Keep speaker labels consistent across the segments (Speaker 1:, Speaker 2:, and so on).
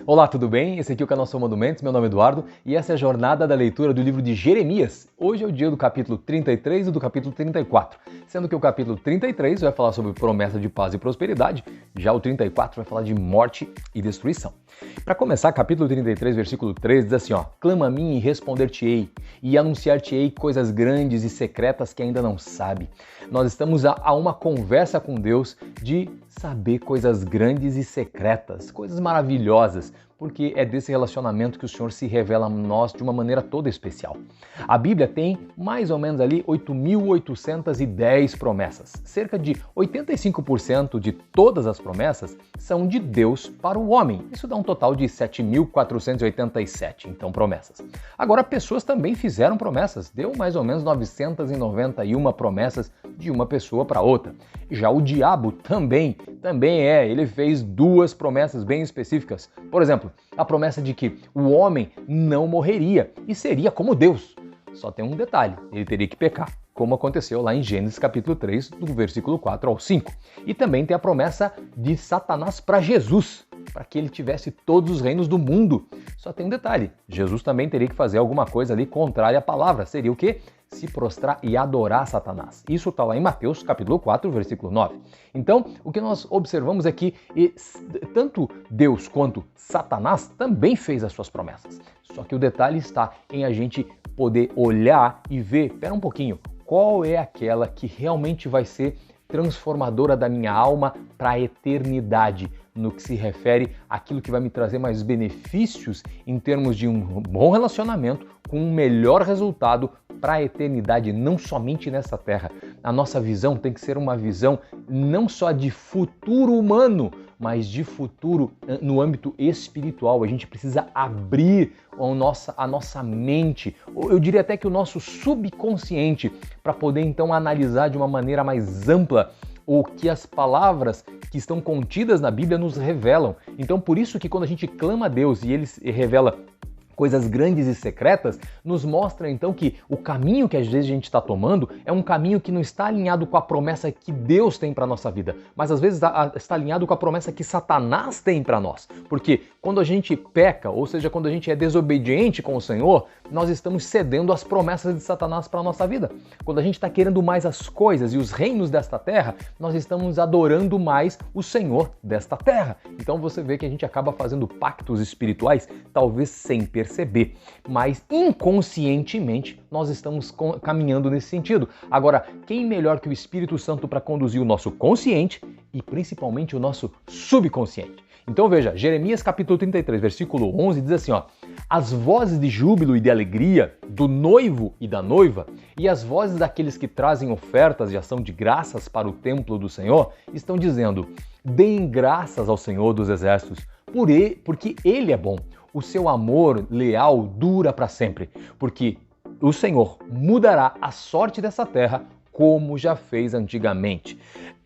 Speaker 1: Olá, tudo bem? Esse aqui é o canal São Monumentos, meu nome é Eduardo e essa é a jornada da leitura do livro de Jeremias. Hoje é o dia do capítulo 33 e do capítulo 34, sendo que o capítulo 33 vai falar sobre promessa de paz e prosperidade, já o 34 vai falar de morte e destruição. Para começar, capítulo 33, versículo 3 diz assim, clama a mim e responder-te-ei, e anunciar-te-ei coisas grandes e secretas que ainda não sabe. Nós estamos a uma conversa com Deus de saber coisas grandes e secretas, coisas maravilhosas, porque é desse relacionamento que o Senhor se revela a nós de uma maneira toda especial. A Bíblia tem mais ou menos ali 8.810 promessas. Cerca de 85% de todas as promessas são de Deus para o homem. Isso dá um total de 7.487, então, promessas. Agora, pessoas também fizeram promessas. Deu mais ou menos 991 promessas de uma pessoa para outra. Já o diabo também ele fez duas promessas bem específicas. Por exemplo, a promessa de que o homem não morreria e seria como Deus. Só tem um detalhe, ele teria que pecar, como aconteceu lá em Gênesis capítulo 3, do versículo 4 ao 5. E também tem a promessa de Satanás para Jesus, para que ele tivesse todos os reinos do mundo. Só tem um detalhe, Jesus também teria que fazer alguma coisa ali contrária à palavra. Seria o quê? Se prostrar e adorar Satanás. Isso está lá em Mateus capítulo 4, versículo 9. Então, o que nós observamos é que tanto Deus quanto Satanás também fez as suas promessas. Só que o detalhe está em a gente poder olhar e ver, espera um pouquinho, qual é aquela que realmente vai ser transformadora da minha alma para a eternidade, no que se refere àquilo que vai me trazer mais benefícios em termos de um bom relacionamento com um melhor resultado para a eternidade, não somente nessa terra. A nossa visão tem que ser uma visão não só de futuro humano, mas de futuro no âmbito espiritual. A gente precisa abrir a nossa mente, eu diria até que o nosso subconsciente, para poder então analisar de uma maneira mais ampla o que as palavras que estão contidas na Bíblia nos revelam. Então, por isso que quando a gente clama a Deus e Ele revela coisas grandes e secretas, nos mostra então que o caminho que às vezes a gente está tomando é um caminho que não está alinhado com a promessa que Deus tem para a nossa vida, mas às vezes está alinhado com a promessa que Satanás tem para nós. Porque quando a gente peca, ou seja, quando a gente é desobediente com o Senhor, nós estamos cedendo às promessas de Satanás para a nossa vida. Quando a gente está querendo mais as coisas e os reinos desta terra, nós estamos adorando mais o Senhor desta terra. Então você vê que a gente acaba fazendo pactos espirituais, talvez sem perceber, mas inconscientemente nós estamos caminhando nesse sentido. Agora, quem melhor que o Espírito Santo para conduzir o nosso consciente e principalmente o nosso subconsciente? Então veja, Jeremias capítulo 33, versículo 11 diz assim, as vozes de júbilo e de alegria do noivo e da noiva e as vozes daqueles que trazem ofertas de ação de graças para o templo do Senhor estão dizendo, deem graças ao Senhor dos exércitos, porque Ele é bom. O seu amor leal dura para sempre, porque o Senhor mudará a sorte dessa terra como já fez antigamente.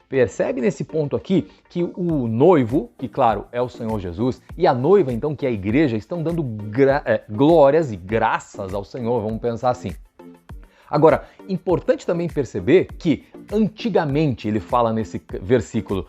Speaker 1: Percebe nesse ponto aqui que o noivo, que claro é o Senhor Jesus, e a noiva então, que é a igreja, estão dando glórias e graças ao Senhor, vamos pensar assim. Agora, importante também perceber que antigamente ele fala nesse versículo,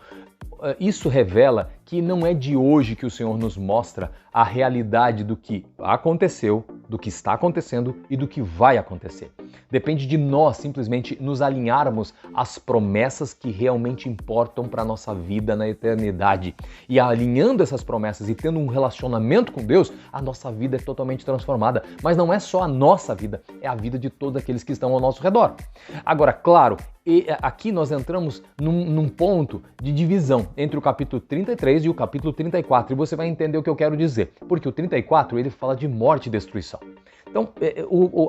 Speaker 1: isso revela que não é de hoje que o Senhor nos mostra a realidade do que aconteceu, do que está acontecendo e do que vai acontecer. Depende de nós simplesmente nos alinharmos às promessas que realmente importam para a nossa vida na eternidade. E alinhando essas promessas e tendo um relacionamento com Deus, a nossa vida é totalmente transformada. Mas não é só a nossa vida, é a vida de todos aqueles que estão ao nosso redor. Agora, claro, aqui nós entramos num ponto de divisão entre o capítulo 33 e o capítulo 34, e você vai entender o que eu quero dizer, porque o 34 ele fala de morte e destruição. Então,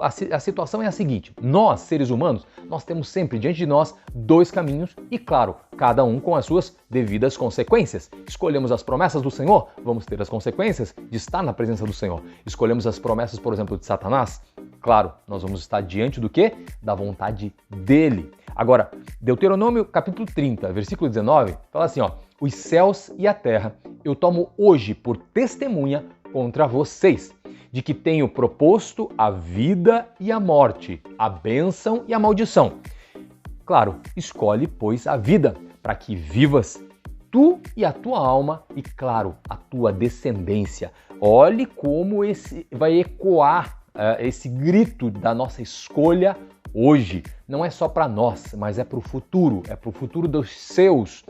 Speaker 1: a situação é a seguinte, nós, seres humanos, nós temos sempre diante de nós dois caminhos e, claro, cada um com as suas devidas consequências. Escolhemos as promessas do Senhor, vamos ter as consequências de estar na presença do Senhor. Escolhemos as promessas, por exemplo, de Satanás, claro, nós vamos estar diante do quê? Da vontade dele. Agora, Deuteronômio capítulo 30, versículo 19, fala assim, os céus e a terra eu tomo hoje por testemunha contra vocês, de que tenho proposto a vida e a morte, a bênção e a maldição. Claro, escolhe, pois, a vida, para que vivas tu e a tua alma e, claro, a tua descendência. Olhe como vai ecoar esse grito da nossa escolha hoje. Não é só para nós, mas é para o futuro dos seus.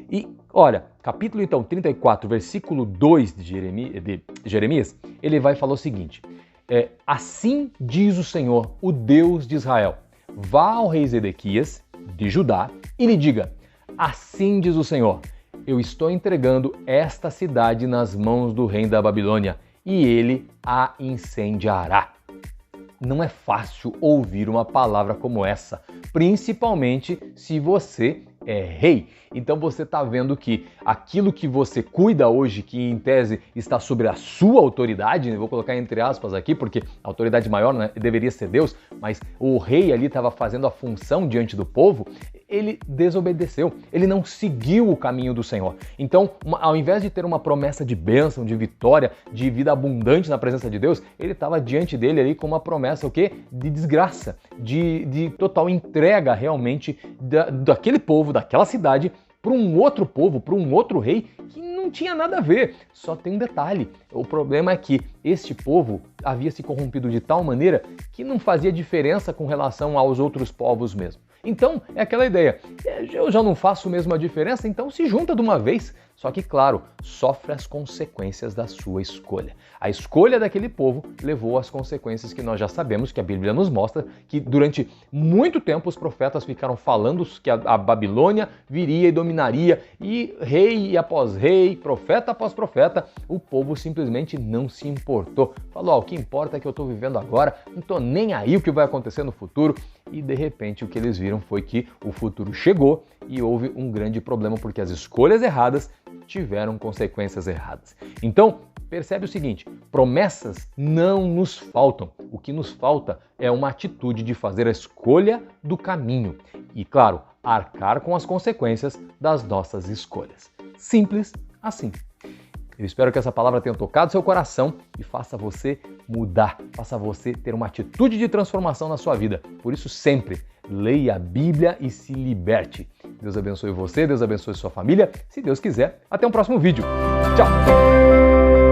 Speaker 1: E olha, capítulo então 34, versículo 2 de Jeremias, ele vai falar o seguinte: assim diz o Senhor, o Deus de Israel, vá ao rei Zedequias de Judá e lhe diga, assim diz o Senhor, eu estou entregando esta cidade nas mãos do rei da Babilônia e ele a incendiará. Não é fácil ouvir uma palavra como essa, principalmente se você é rei. Então você está vendo que aquilo que você cuida hoje, que em tese está sobre a sua autoridade, eu vou colocar entre aspas aqui, porque a autoridade maior, né, deveria ser Deus, mas o rei ali estava fazendo a função diante do povo, ele desobedeceu, ele não seguiu o caminho do Senhor. Então, ao invés de ter uma promessa de bênção, de vitória, de vida abundante na presença de Deus, ele estava diante dele ali com uma promessa, o quê? De desgraça, de total entrega realmente daquele povo, daquela cidade, para um outro povo, para um outro rei que não tinha nada a ver. Só tem um detalhe, o problema é que este povo havia se corrompido de tal maneira que não fazia diferença com relação aos outros povos mesmo. Então, é aquela ideia, eu já não faço mesmo a diferença, então se junta de uma vez. Só que, claro, sofre as consequências da sua escolha. A escolha daquele povo levou às consequências que nós já sabemos, que a Bíblia nos mostra, que durante muito tempo os profetas ficaram falando que a Babilônia viria e dominaria, e rei após rei, profeta após profeta, o povo simplesmente não se importou. Falou, o que importa é que eu estou vivendo agora, não estou nem aí o que vai acontecer no futuro. E de repente o que eles viram foi que o futuro chegou e houve um grande problema porque as escolhas erradas tiveram consequências erradas. Então, percebe o seguinte, promessas não nos faltam. O que nos falta é uma atitude de fazer a escolha do caminho e, claro, arcar com as consequências das nossas escolhas. Simples assim. Eu espero que essa palavra tenha tocado seu coração e faça você mudar, faça você ter uma atitude de transformação na sua vida. Por isso, sempre leia a Bíblia e se liberte. Deus abençoe você, Deus abençoe sua família. Se Deus quiser, até um próximo vídeo. Tchau!